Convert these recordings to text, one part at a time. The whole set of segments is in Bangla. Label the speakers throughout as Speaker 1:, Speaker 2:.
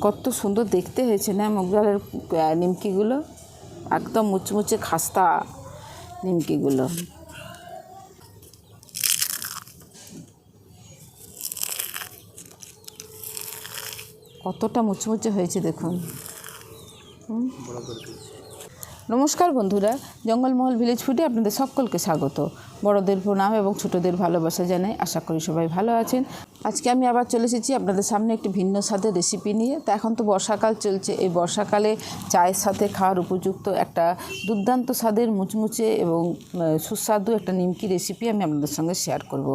Speaker 1: কত সুন্দর দেখতে হয়েছে না মুগ ডালের নিমকিগুলো, একদম মুচমুচে খাস্তা নিমকিগুলো। কতটা মুচমুচে হয়েছে দেখুন। নমস্কার বন্ধুরা, জঙ্গলমহল ভিলেজ ফুডে আপনাদের সকলকে স্বাগত। বড়দের প্রণাম এবং ছোটদের ভালোবাসা জানাই। আশা করি সবাই ভালো আছেন। আজকে আমি আবার চলে এসেছি আপনাদের সামনে একটি ভিন্ন স্বাদের রেসিপি নিয়ে। তা এখন তো বর্ষাকাল চলছে, এই বর্ষাকালে চায়ের সাথে খাওয়ার উপযুক্ত একটা দুর্দান্ত স্বাদের মুচমুচে এবং সুস্বাদু একটা নিমকি রেসিপি আমি আপনাদের সঙ্গে শেয়ার করব।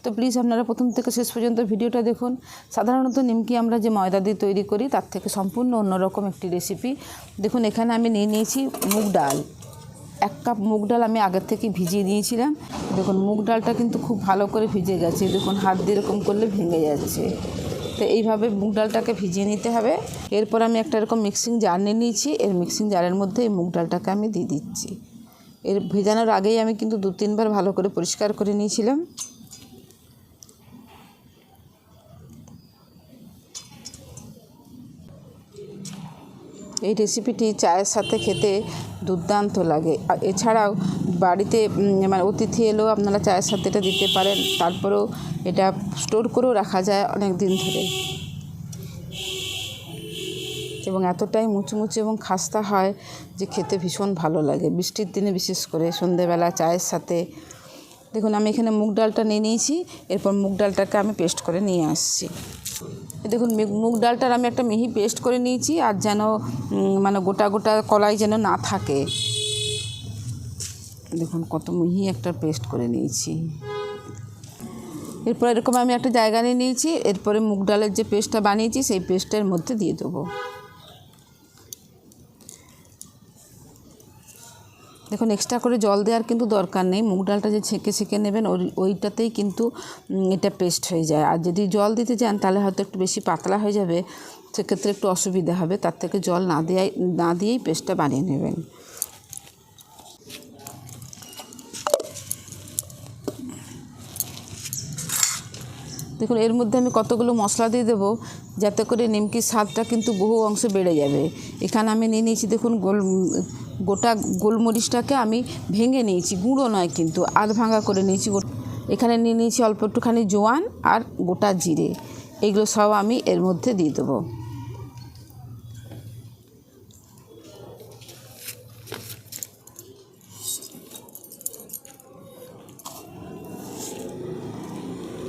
Speaker 1: তো প্লিজ আপনারা প্রথম থেকে শেষ পর্যন্ত ভিডিওটা দেখুন। সাধারণত নিমকি আমরা যে ময়দা দিয়ে তৈরি করি তার থেকে সম্পূর্ণ অন্যরকম একটি রেসিপি। দেখুন এখানে আমি নিয়েছি মুগ ডাল। 1 কাপ মুগ ডাল আমি আগের থেকে ভিজিয়ে দিয়েছিলাম। দেখুন মুগ ডালটা কিন্তু খুব ভালো করে ভিজে গেছে। দেখুন হাত দিয়ে এরকম করলে ভেঙে যাচ্ছে। তো এইভাবে মুগ ডালটাকে ভিজিয়ে নিতে হবে। এরপর আমি একটা এরকম মিক্সিং জার নিয়ে নিয়েছি। এর মিক্সিং জারের মধ্যে এই মুগ ডালটাকে আমি দিয়ে দিচ্ছি। এর ভেজানোর আগেই আমি কিন্তু 2-3 বার ভালো করে পরিষ্কার করে নিয়েছিলাম। এই রেসিপিটি চায়ের সাথে খেতে দুর্দান্ত লাগে। আর এছাড়াও বাড়িতে মানে অতিথি এলেও আপনারা চায়ের সাথে এটা দিতে পারেন। তারপরেও এটা স্টোর করেও রাখা যায় অনেক দিন ধরে, এবং এতটাই মুচমুচে এবং খাস্তা হয় যে খেতে ভীষণ ভালো লাগে। বৃষ্টির দিনে বিশেষ করে সন্ধেবেলা চায়ের সাথে। দেখুন আমি এখানে মুগ ডালটা নিয়ে নিয়েছি। এরপর মুগ ডালটাকে আমি পেস্ট করে নিয়ে আসছি। দেখুন মুগ ডালটার আমি একটা মিহি পেস্ট করে নিয়েছি। আর যেন মানে গোটা গোটা কলাই যেন না থাকে। দেখুন কত মিহি একটা পেস্ট করে নিয়েছি। এরপর এরকম আমি একটা জায়গা নিয়ে নিয়েছি। এরপরে মুগ ডালের যে পেস্টটা বানিয়েছি সেই পেস্টের মধ্যে দিয়ে দেবো। দেখুন এক্সট্রা করে জল দেওয়ার কিন্তু দরকার নেই। মুগ ডালটা যে ছেঁকে নেবেন ওইটাতেই কিন্তু এটা পেস্ট হয়ে যায়। আর যদি জল দিতে চান তাহলে হয়তো একটু বেশি পাতলা হয়ে যাবে, সেক্ষেত্রে একটু অসুবিধা হবে। তার থেকে জল না দিয়েই পেস্টটা বানিয়ে নেবেন। দেখুন এর মধ্যে আমি কতগুলো মশলা দিয়ে দেবো যাতে করে নিমকির স্বাদটা কিন্তু বহু অংশে বেড়ে যাবে। এখানে আমি নিয়ে নিয়েছি দেখুন গোটা গোলমরিচটাকে আমি ভেঙে নিয়েছি, গুঁড়ো নয় কিন্তু আধ ভাঙা করে নিয়েছি। এখানে নিয়ে নিয়েছি অল্প একটুখানি জোয়ান আর গোটা জিরে। এগুলো সব আমি এর মধ্যে দিয়ে দেবো।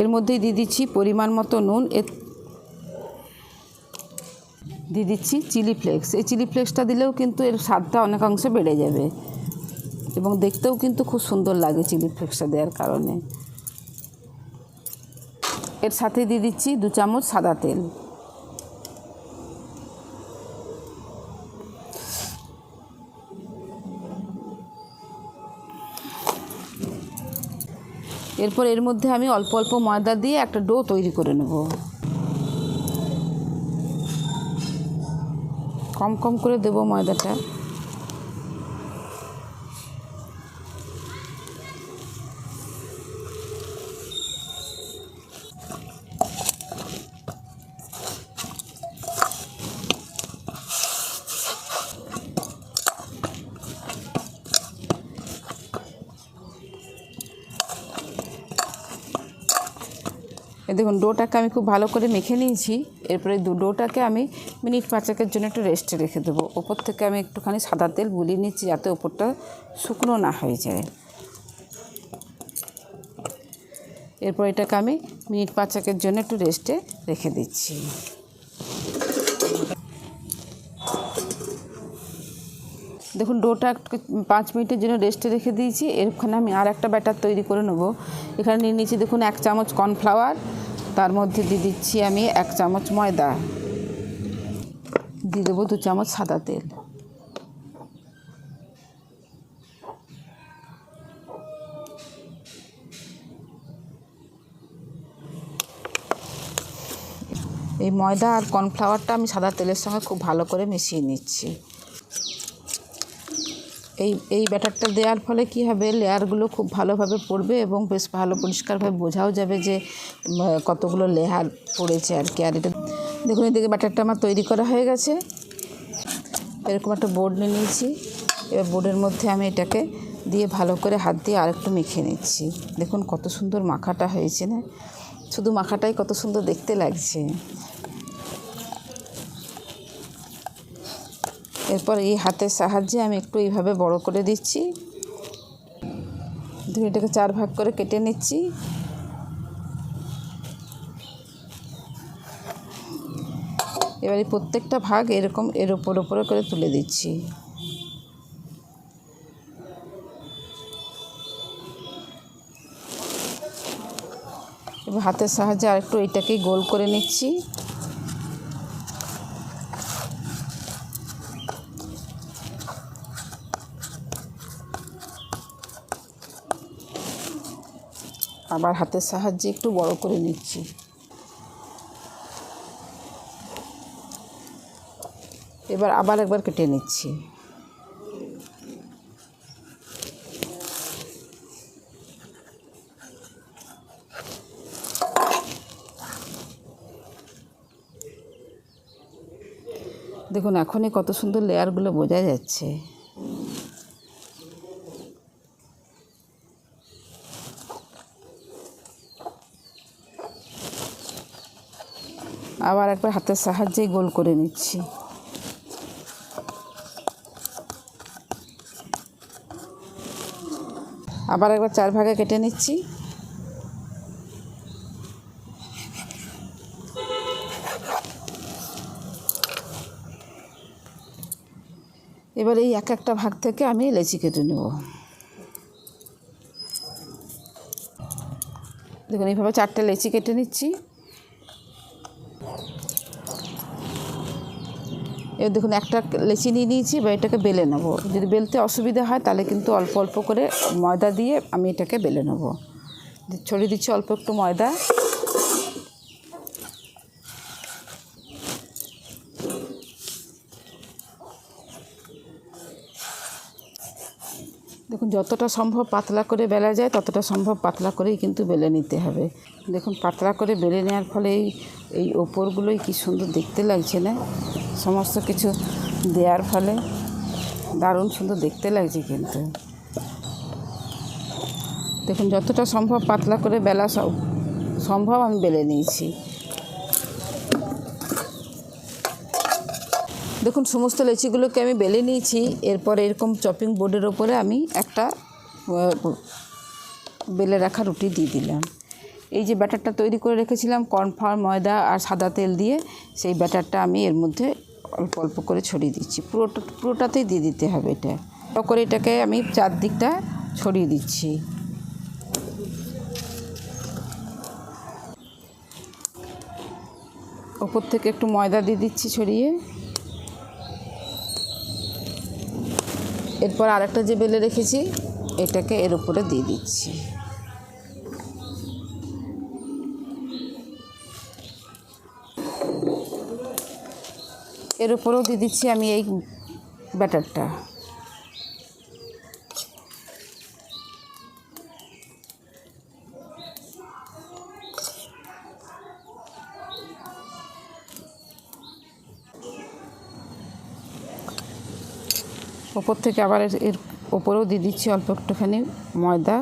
Speaker 1: এর মধ্যেই দিয়ে দিচ্ছি পরিমাণ মতো নুন। দিয়ে দিচ্ছি চিলি ফ্লেক্স। এই চিলি ফ্লেক্সটা দিলেও কিন্তু এর স্বাদটা অনেকাংশে বেড়ে যাবে এবং দেখতেও কিন্তু খুব সুন্দর লাগে চিলি ফ্লেক্সটা দেওয়ার কারণে। এর সাথে দিয়ে দিচ্ছি 2 চামচ সাদা তেল। এরপর এর মধ্যে আমি অল্প অল্প ময়দা দিয়ে একটা ডো তৈরি করে নেব। কম কম করে দেবো ময়দাটা। দেখুন ডোটাকে আমি খুব ভালো করে মেখে নিয়েছি। এরপরে ডোটাকে আমি মিনিট 5-এর জন্য একটু রেস্টে রেখে দেবো। ওপর থেকে আমি একটুখানি সাদা তেল বুলিয়ে নিচ্ছি যাতে ওপরটা শুকনো না হয়ে যায়। এরপর এটাকে আমি মিনিট 5-এর জন্য একটু রেস্টে রেখে দিচ্ছি। দেখুন ডোটা 5 মিনিটের জন্য রেস্টে রেখে দিয়েছি। এখানে আমি আর একটা ব্যাটার তৈরি করে নেব। এখানে নিয়ে নিয়েছি দেখুন 1 চামচ কর্নফ্লাওয়ার। তার মধ্যে দিয়ে দিচ্ছি আমি 1 চামচ ময়দা। দিয়ে দেবো 2 চামচ সাদা তেল। এই ময়দা আর কর্নফ্লাওয়ারটা আমি সাদা তেলের সঙ্গে খুব ভালো করে মিশিয়ে নিচ্ছি। এই ব্যাটারটা দেওয়ার ফলে কি হবে, লেয়ারগুলো খুব ভালোভাবে পড়বে এবং বেশ ভালো পরিষ্কারভাবে বোঝাও যাবে যে কতগুলো লেয়ার পড়েছে আর কি। আর এটা দেখুন এদিকে ব্যাটারটা আমার তৈরি করা হয়ে গেছে। এরকম একটা বোর্ড নিয়ে নিয়েছি। এবার বোর্ডের মধ্যে আমি এটাকে দিয়ে ভালো করে হাত দিয়ে আরেকটু মেখে নিচ্ছি। দেখুন কত সুন্দর মাখাটা হয়েছে না? শুধু মাখাটাই কত সুন্দর দেখতে লাগছে। এরপর এই হাতের সাহায্যে আমি একটু এইভাবে বড় করে দিচ্ছি। ধরে এটাকে 4 ভাগ করে কেটে নিচ্ছি। এবারে প্রত্যেকটা ভাগ এরকম এর ওপরে করে তুলে দিচ্ছি। এবার হাতের সাহায্যে আরেকটু এটাকে গোল করে নিচ্ছি। আবার হাতের সাহায্যে একটু বড় করে নিচ্ছি। এবার আবার একবার কেটে নিচ্ছি। দেখুন এখনই কত সুন্দর লেয়ারগুলো বোঝা যাচ্ছে। আবার একবার হাতের সাহায্যে গোল করে নিচ্ছি। আবার একবার 4 ভাগে কেটে নিচ্ছি। এবার এই এক একটা ভাগ থেকে আমি লেচি কেটে নেব। দেখুন এইভাবে 4টে লেচি কেটে নিচ্ছি। এবার দেখুন একটা লেচি নিয়ে নিয়েছি। এবার এটাকে বেলে নেব। যদি বেলতে অসুবিধা হয় তাহলে কিন্তু অল্প অল্প করে ময়দা দিয়ে আমি এটাকে বেলে নেব। ছড়িয়ে দিচ্ছি অল্প একটু ময়দা। দেখুন যতটা সম্ভব পাতলা করে বেলা যায় ততটা সম্ভব পাতলা করেই কিন্তু বেলে নিতে হবে। দেখুন পাতলা করে বেলে নেওয়ার ফলে এই ওপরগুলোই কি সুন্দর দেখতে লাগছে না? সমস্ত কিছু দেওয়ার ফলে দারুণ সুন্দর দেখতে লাগছে কিন্তু। দেখুন যতটা সম্ভব পাতলা করে বেলা সম্ভব আমি বেলে নিয়েছি। দেখুন সমস্ত লেচিগুলোকে আমি বেলে নিয়েছি। এরপর এরকম চপিং বোর্ডের ওপরে আমি একটা বেলে রাখা রুটি দিয়ে দিলাম। এই যে ব্যাটারটা তৈরি করে রেখেছিলাম কর্নফ্লাওয়ার, ময়দা আর সাদা তেল দিয়ে, সেই ব্যাটারটা আমি এর মধ্যে অল্প অল্প করে ছড়িয়ে দিচ্ছি। পুরোটাতেই দিয়ে দিতে হবে এটা। করে এটাকে আমি চারদিকটা ছড়িয়ে দিচ্ছি। ওপর থেকে একটু ময়দা দিয়ে দিচ্ছি ছড়িয়ে। এরপর আরেকটা যে বেলে রেখেছি এটাকে এর উপরে দিয়ে দিচ্ছি। এর উপরেও দিয়ে দিচ্ছি আমি এই ব্যাটারটা। ওপর থেকে আবার এর ওপরেও দিয়ে দিচ্ছি অল্প একটুখানি ময়দা।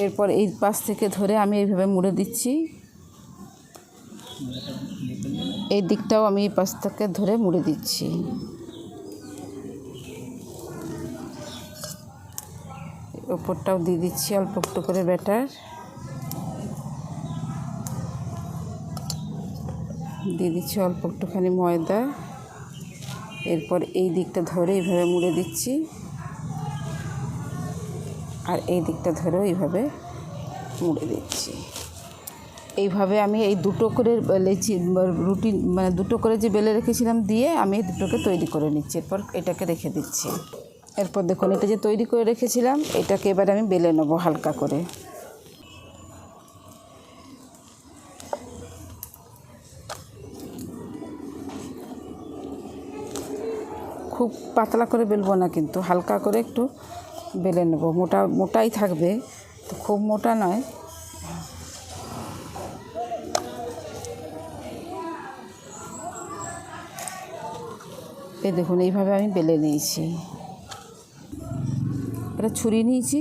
Speaker 1: এরপর এই পাশ থেকে ধরে আমি এইভাবে মুড়ে দিচ্ছি। এই দিকটাও আমি এই পাশ থেকে ধরে মুড়ে দিচ্ছি। ওপরটাও দিয়ে দিচ্ছি অল্প একটু করে ব্যাটার। দিয়ে দিচ্ছি অল্প একটুখানি ময়দা। এরপর এই দিকটা ধরে এইভাবে মুড়ে দিচ্ছি, আর এই দিকটা ধরেও এইভাবে মুড়ে দিচ্ছি। এইভাবে আমি এই দুটো করে লেচি রুটি মানে দুটো করে যে বেলে রেখেছিলাম দিয়ে আমি এই দুটোকে তৈরি করে নিচ্ছি। এরপর এটাকে রেখে দিচ্ছি। এরপর দেখুন এটা যে তৈরি করে রেখেছিলাম এটাকে এবার আমি বেলে নেব হালকা করে। খুব পাতলা করে বেলবো না, কিন্তু হালকা করে একটু বেলে নেব। মোটাই থাকবে, তো খুব মোটা নয়। এই দেখুন এইভাবে আমি বেলে নিয়েছি। এটা ছুরি নিয়েছি,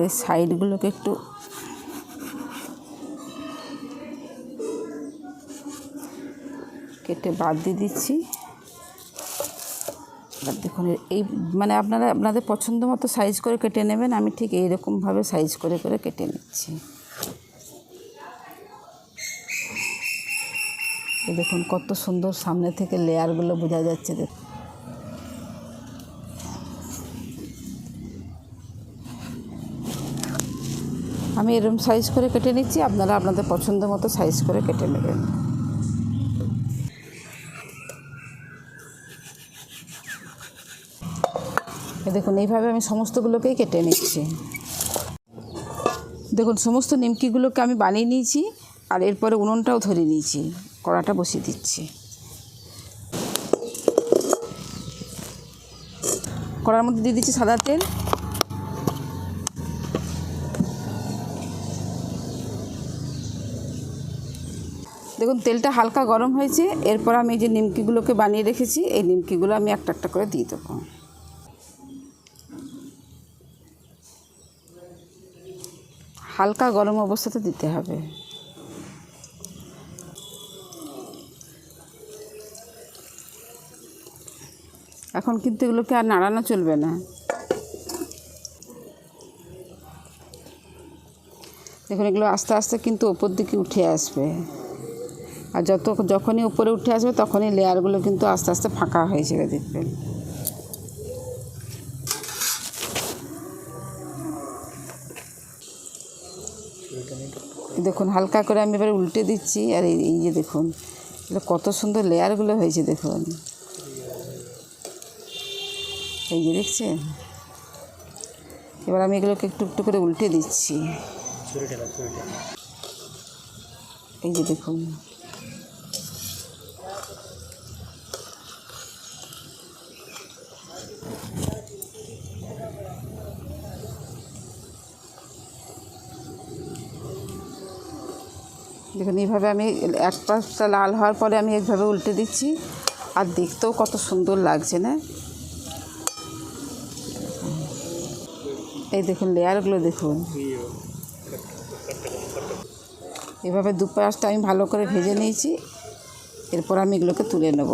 Speaker 1: এই সাইডগুলোকে একটু কেটে বাদ দিয়ে দিচ্ছি। আর দেখুন এই মানে আপনারা আপনাদের পছন্দ মতো সাইজ করে কেটে নেবেন। আমি ঠিক এইরকমভাবে সাইজ করে করে কেটে নিচ্ছি। এই দেখুন কত সুন্দর সামনে থেকে লেয়ারগুলো বোঝা যাচ্ছে। দেখুন আমি এরকম সাইজ করে কেটে নিচ্ছি, আপনারা আপনাদের পছন্দ মতো সাইজ করে কেটে নেবেন। দেখুন এইভাবে আমি সমস্তগুলোকেই কেটে নিচ্ছি। দেখুন সমস্ত নিমকিগুলোকে আমি বানিয়ে নিয়েছি, আর এরপরে উনুনটাও ধরে নিয়েছি, কড়াটা বসিয়ে দিচ্ছি। কড়ার মধ্যে দিয়ে দিচ্ছি সাদা তেল। দেখুন তেলটা হালকা গরম হয়েছে। এরপর আমি এই যে নিমকিগুলোকে বানিয়ে রেখেছি, এই নিমকিগুলো আমি একটা একটা করে দিয়ে দেবো। হালকা গরম অবস্থাতে দিতে হবে। এখন কিন্তু এগুলোকে আর নাড়ানো চলবে না। দেখুন এগুলো আস্তে আস্তে কিন্তু ওপর দিকে উঠে আসবে, আর যখনই উপরে উঠে আসবে তখনই লেয়ারগুলো কিন্তু আস্তে আস্তে ফাঁকা হয়ে যাবে, দেখবেন। দেখুন হালকা করে আমি এবার উল্টে দিচ্ছি, আর এই যে দেখুন কত সুন্দর লেয়ারগুলো হয়েছে। দেখুন এই যে দেখছেন। এবার আমি এগুলোকে একটু একটু করে উল্টে দিচ্ছি। এই যে দেখুন দেখুন এইভাবে আমি এক পাশটা লাল হওয়ার পরে আমি এইভাবে উল্টে দিচ্ছি, আর দেখতেও কত সুন্দর লাগছে না। এই দেখুন লেয়ারগুলো দেখুন। এভাবে দুপাশটা আমি ভালো করে ভেজে নিয়েছি। এরপর আমি এগুলোকে তুলে নেব।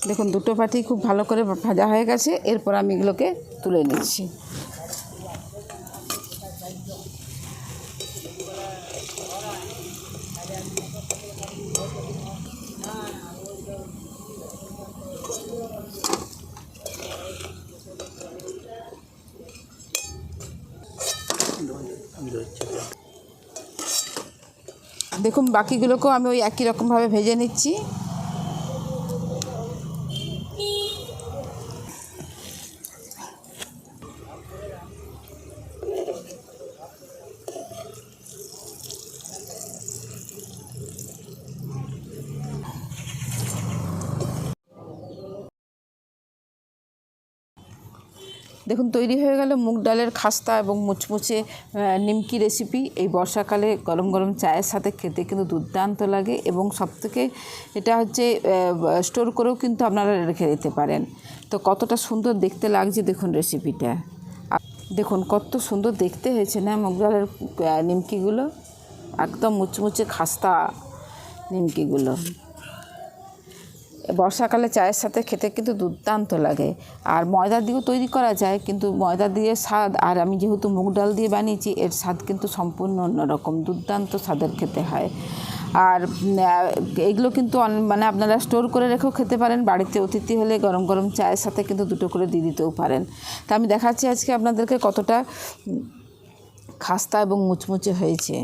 Speaker 1: দেখুন দুটো পাটি খুব ভালো করে ভাজা হয়ে গেছে। এরপর আমি এগুলোকে তুলে নিচ্ছি। দেখুন বাকিগুলোকেও আমি ওই একই রকমভাবে ভেজে নিচ্ছি। দেখুন তৈরি হয়ে গেল মুগ ডালের খাস্তা এবং মুচমুচে নিমকি রেসিপি। এই বর্ষাকালে গরম গরম চায়ের সাথে খেতে কিন্তু দুর্দান্ত লাগে, এবং সবথেকে এটা হচ্ছে স্টোর করেও কিন্তু আপনারা রেখে দিতে পারেন। তো কতটা সুন্দর দেখতে লাগছে দেখুন রেসিপিটা। দেখুন কত সুন্দর দেখতে হয়েছে না মুগ ডালের নিমকিগুলো, একদম মুচমুচে খাস্তা নিমকিগুলো। বর্ষাকালে চায়ের সাথে খেতে কিন্তু দুর্দান্ত লাগে। আর ময়দা দিয়েও তৈরি করা যায়, কিন্তু ময়দা দিয়ে স্বাদ, আর আমি যেহেতু মুগ ডাল দিয়ে বানিয়েছি এর স্বাদ কিন্তু সম্পূর্ণ অন্যরকম, দুর্দান্ত স্বাদের খেতে হয়। আর এগুলো কিন্তু মানে আপনারা স্টোর করে রেখেও খেতে পারেন। বাড়িতে অতিথি হলে গরম গরম চায়ের সাথে কিন্তু দুটো করে দিয়ে দিতেও পারেন। তা আমি দেখাচ্ছি আজকে আপনাদেরকে কতটা খাস্তা এবং মুচমুচে হয়েছে।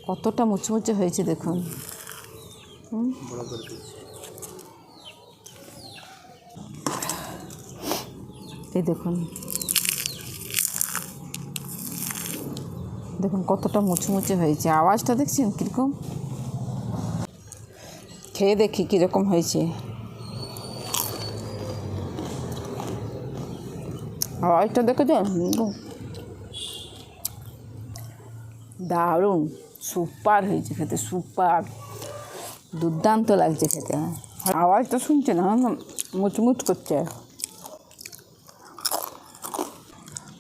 Speaker 1: কতটা মুচমুচে হয়েছে দেখুন। এই দেখুন দেখুন কতটা মুচমুচে হয়েছে, আওয়াজটা দেখছেন কীরকম। খেয়ে দেখি কীরকম হয়েছে। আওয়াজটা দেখেছেন, দারুণ সুপার হয়েছে খেতে, সুপার, দুর্দান্ত লাগছে খেতে। আওয়াজটা শুনছে না, মুচমুচ করছে।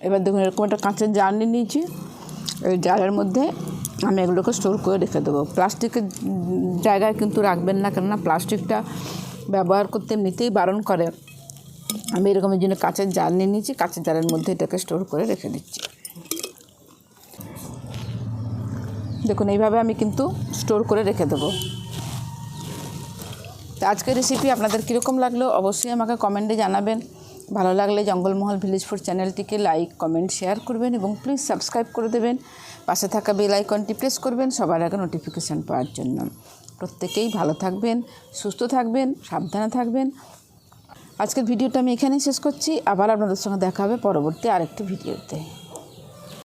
Speaker 1: এবার দেখুন এরকম একটা কাঁচের জার নিয়ে নিয়েছি, এই জারের মধ্যে আমি এগুলোকে স্টোর করে রেখে দেবো। প্লাস্টিকের জায়গায় কিন্তু রাখবেন না, কেননা প্লাস্টিকটা ব্যবহার করতে এমনিতেই বারণ করে। আমি এরকমের জন্য কাঁচের জার নিয়ে নিয়েছি, কাঁচের জারের মধ্যে এটাকে স্টোর করে রেখে দিচ্ছি। দেখুন এইভাবে আমি কিন্তু স্টোর করে রেখে দেবো। তো আজকের রেসিপি আপনাদের কীরকম লাগলো অবশ্যই আমাকে কমেন্টে জানাবেন। ভালো লাগলে জঙ্গলমহল ভিলেজ ফুড চ্যানেলটিকে লাইক, কমেন্ট, শেয়ার করবেন এবং প্লিজ সাবস্ক্রাইব করে দেবেন। পাশে থাকা বেল আইকনটি প্রেস করবেন সবার আগে নোটিফিকেশান পাওয়ার জন্য। প্রত্যেকেই ভালো থাকবেন, সুস্থ থাকবেন, সাবধানে থাকবেন। আজকের ভিডিওটা আমি এখানেই শেষ করছি। আবার আপনাদের সঙ্গে দেখা হবে পরবর্তী আরেকটি ভিডিওতে।